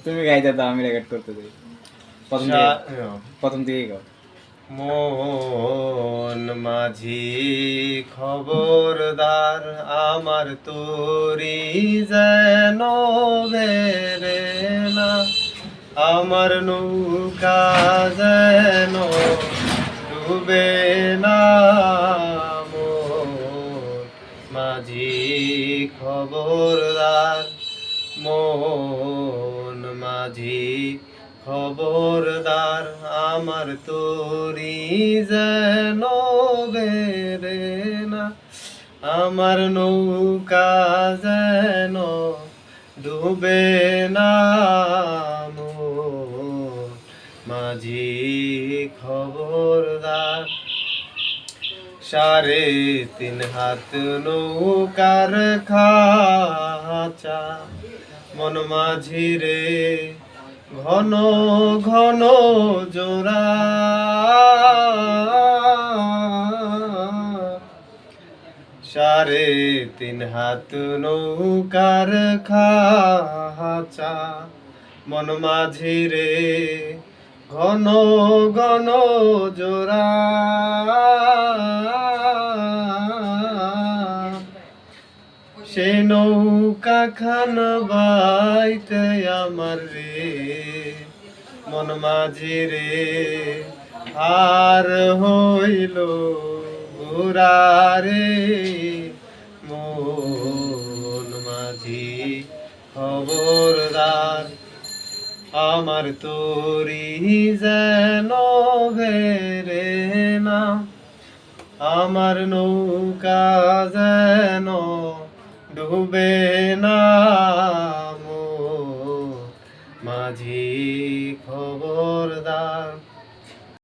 তুমি গাইতে দাও, আমি রেকর্ড করতে দিই। প্রথম থেকে প্রথম থেকেই গাও। মন মাঝি খবরদার, আমার তোরি যেন বেরে না, আমার নৌকা যেন ডুবে না। মন মাঝি খবরদার, মন মাঝি খবরদার, আমার তোরি যেন বেরে না, আমার নৌকা যেন ডুবে না। মন মাঝি খবরদার, 3.5 হাত নৌকার খাঁচা, মন মাঝি রে ঘন ঘন জোড়া। 3.5 হাত নৌকার খাঁচা, মন মাঝি রে ঘন ঘন জোড়া। সে নৌকা খান বাইতে আমার রে, মন মাঝি রে আর হইল বুড়া রে। মন মাঝি খবরদার, আমার তোরি যেন বেরে না, আমার নৌকা যেন ডুবে না। মন মাঝি খবরদার।